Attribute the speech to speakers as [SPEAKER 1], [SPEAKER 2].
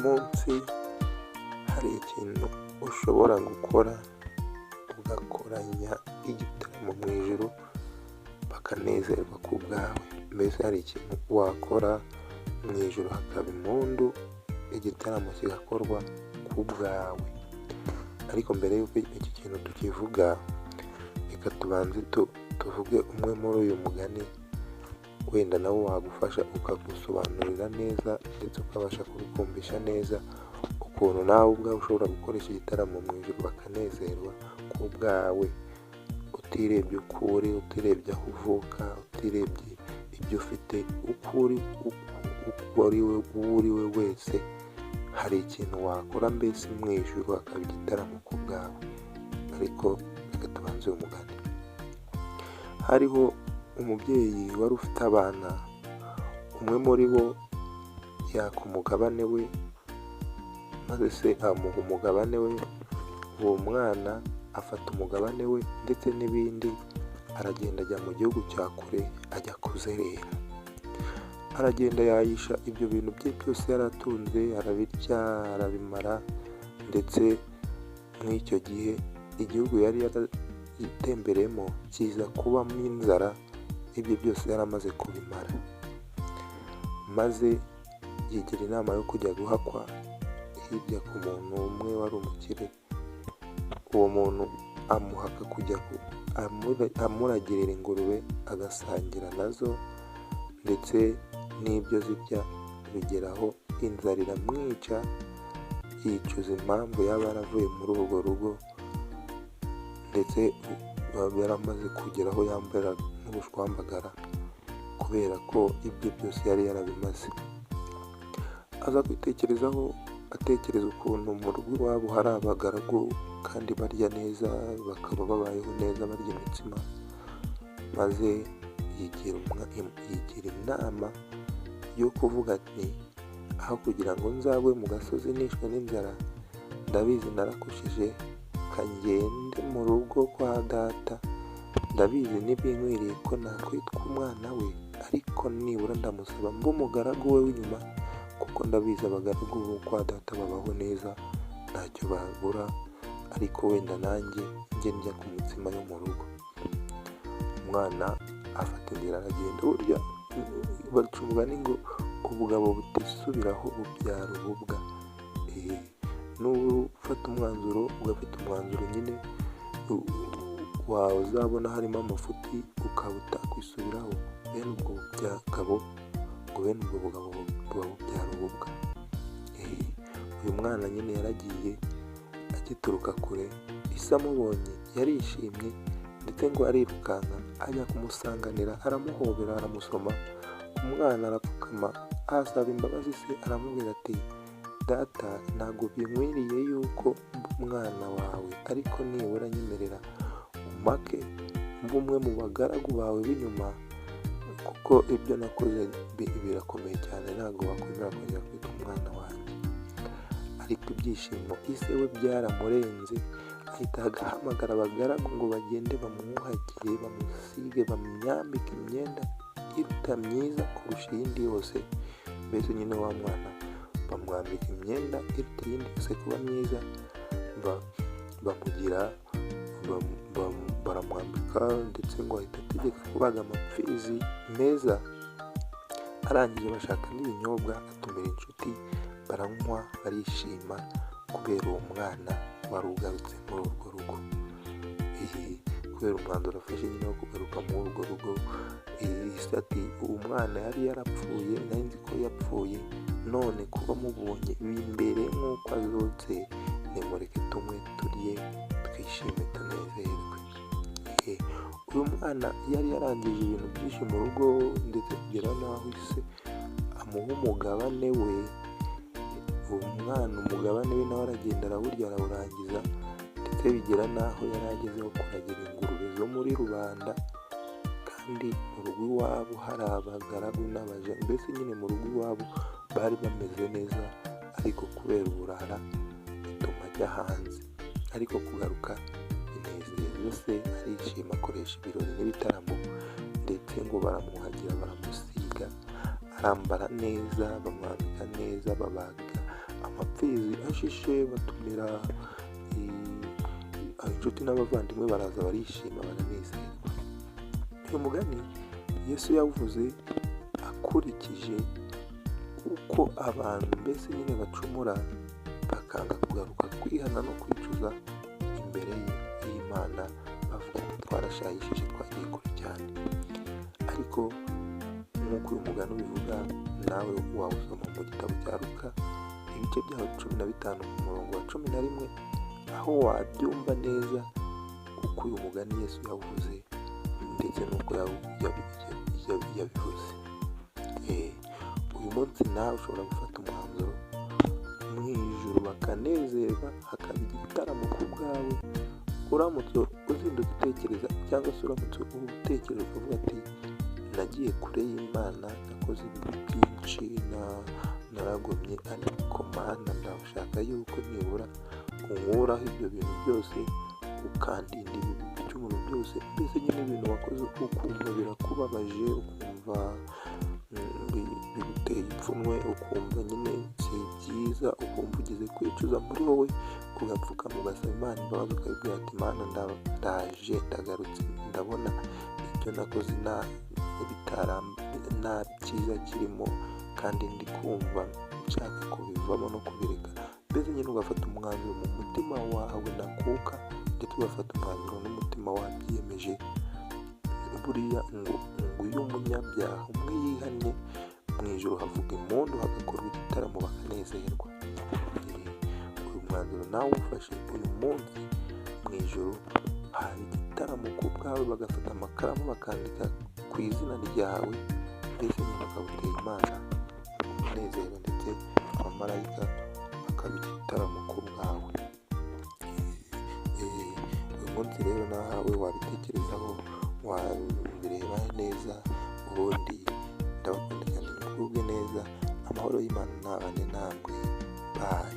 [SPEAKER 1] munsi hari ikintu ushobora gukora ugakoranya igitaramo mu ijuru bakanezerwa ku bwawe. Mbese hari ikintu wakora mu ijuru hakaba impundu, igitaramo kigakorwa ku bwawe. Ariko mbere y'uko iki kintu tukivuga, reka tubanze tuvuge umwe muri uyu mugani, wenda nawo wagufasha ukagusobanurira neza ndetse ukabasha kubikumvisha neza ukuntu nawe ubwawe ushobora gukoresha igitaramo mu ijuru bakanezerwa ku bwawe, utirebye uko uri, utirebye aho uvuka, utirebye ibyo ufite, uko uri we wese. Hari ikintu wakora mbese mu ijuru hakaba igitaramo ku bwawe. Ariko reka tubanze uyu mugani. Hariho umubyeyi wari ufite abana, umwe muri bo yaka umugabane we, maze se amuha umugabane we. Uwo mwana afata umugabane we ndetse n'ibindi, aragenda ajya mu gihugu cya kure, ajya kuzerera. Aragenda yayisha ibyo bintu bye byose yari atunze, arabirya arabimara, ndetse muri icyo gihe igihugu yari yaratembereyemo kiza kubamo inzara, ibyo byose yari amaze kubimara. Maze yigira inama yo kujya guhakwa hirya ku muntu umwe wari umukire. Uwo muntu amuhaka kujya amuragirira ingurube agasangira nazo, ndetse n'ibyo zirya, bigeraho inzara iramwica, yicuza impamvu yaba yaravuye muri urwo rugo, ndetse yaramaze kugera aho yambara n'ubushwambagara kubera ko ibyo byose yari yarabimaze. Aza kwitekerezaho, atekereza ukuntu mu rugo iwabo hari abagaragu kandi barya neza, bakaba babayeho neza barya imitsima. Maze yigira inama yo kuvuga ati, aho kugira ngo nzagwe mu gasozi nishwe n'inzara, ndabizi narakushije, kangende mu rugo kwa data, ndabizi ntibinkwiriye ko nakwitwa umwana we, ariko nibura ndamusaba mbe umugaragu we w'inyuma, kuko ndabizi abagaragu bo kwa data babaho neza ntacyo bagura, ariko wenda nanjye njye njya ku mutsima yo mu rugo. Umwana afata inzira aragenda. Burya baca umugani ngo ubugabo butisubiraho bubyara ububwa. N'ufata umwanzuro, ugafata umwanzuro nyine wawe uzabona harimo amafuti ukaba utakwisubiraho, bene ubwo bugabo buba bubyara ububwa. Uyu mwana nyine yaragiye agituruka kure, ise amubonye yarishimye, ndetse ngo arirukanka ajya kumusanganira, aramuhobera, aramusoma. Umwana arapfukama asaba imbabazi se, aramubwira ati, data ntabwo binkwiriye yuko umwana wawe, ariko nibura nyemerera umake mbe umwe mu bagaragu bawe b'inyuma, kuko ibyo nakoze birakomeye cyane, ntabwo wakwemera kongera kwitwa umwana wanjye. Ariko ibyishimo ise we byaramurenze, ahita agahamagara abagaragu ngo bagende bamwuhagire, bamusige, bamwambike imyenda iruta myiza kurusha iyindi yose. Mbese nyine wa mwana bamwambika imyenda iruta iyindi yose kuba myiza, baramwambika, ndetse ngo ahita ategeka kubaga amapfizi meza. Arangije bashaka n'ibinyobwa, atumira inshuti, baranywa, barishima kubera uwo mwana wari ugarutse muri urwo rugo. Kubera umwanzuro afashe nyine wo kugaruka muri urwo rugo, ise ati, uwo mwana yari yarapfuye, nari nzi ko yapfuye, none kuba mubonye imbere nk'uko azutse, nimureke tumwe turye, twishime, tunezerwe. Uyu mwana yari yarangije ibintu byinshi mu rugo, ndetse kugera n'aho ise amuha umugabane we. Uwo mwana umugabane we nawe aragenda arawurya, arawurangiza, ndetse bigera n'aho yari agezeho kuragira ingurube zo muri rubanda, kandi mu rugo iwabo hari abagaragu n'abaja. Mbese nyine mu rugo iwabo bari bameze neza, ariko kubera uburara bituma ajya hanze. Ariko kugaruka inezeza se, arishima, akoresha ibirori n'ibitaramo, ndetse ngo baramwuhagira, baramusiga, arambara neza, bamwambika neza, babaga amapfizi ashishe, batumira inshuti n'abavandimwe, baraza barishima baranezerwa. Uyu mugani Yesu yawuvuze akurikije uko abantu mbese nyine bacumura bakanga kugaruka kwihana no kwicuza imbere y'Imana, bavuga ngo twarashayishije, twagiye kure cyane. Ariko nk'uko uyu mugani ubivuga, nawe wawusoma mu gitabo cya Luka ibice byaho 15 ku murongo wa 11, aho wabyumva neza uko uyu mugani Yesu yawuvuze ndetse n'uko yabivuze. Uyu munsi nawe ushobora gufata umwanzuro, mu ijuru bakanezerwa, hakaba igitaramo ku bwawe. Uramutse uzindutse utekereza, cyangwa se uramutse utekereza ukavuga ati nagiye kure y'Imana, nakoze ibintu byinshi, naragomye, ariko Mana ndashaka yuko nibura unkuraho ibyo bintu byose, ukandinda ibi bicumuro byose. Mbese nyine ibintu wakoze ukumva birakubabaje, ukumva biguteye ipfunwe, ukumva nyine si byiza, ukumva ugeze kwicuza muri wowe, ugapfukama ugasaba Imana imbabazi, ukabibwira ati Mana ndaje, ndagarutse, ndabona ibyo nakoze nta cyiza kirimo, kandi ndi kumva nshaka kubivamo no kubireka. Mbese nyine ugafata umwanzuro mu mutima wawe nakuka, ndetse ugafata umwanzuro n'umutima wabyiyemeje. Buriya ngo iyo umunyabyaha umwe yihannye, mu ijuru havuga impundu, hagakorwa igitaramo bakanezerwa. Uyu mwanzuro nawe ufashe uyu munsi, mu ijuru hari igitaramo ku bwawe, bagafata amakaramu bakandika ku izina ryawe, mbese nyine bakabutera Imana umunezero, ndetse abamarayika bakaba igitaramo ku bwawe. Uyu munsi rero nawe wabitekerezaho, wabireba neza, ubundi ndabakunda cyane, mugubwe neza, amahoro y'Imana nabane namwe. Bye.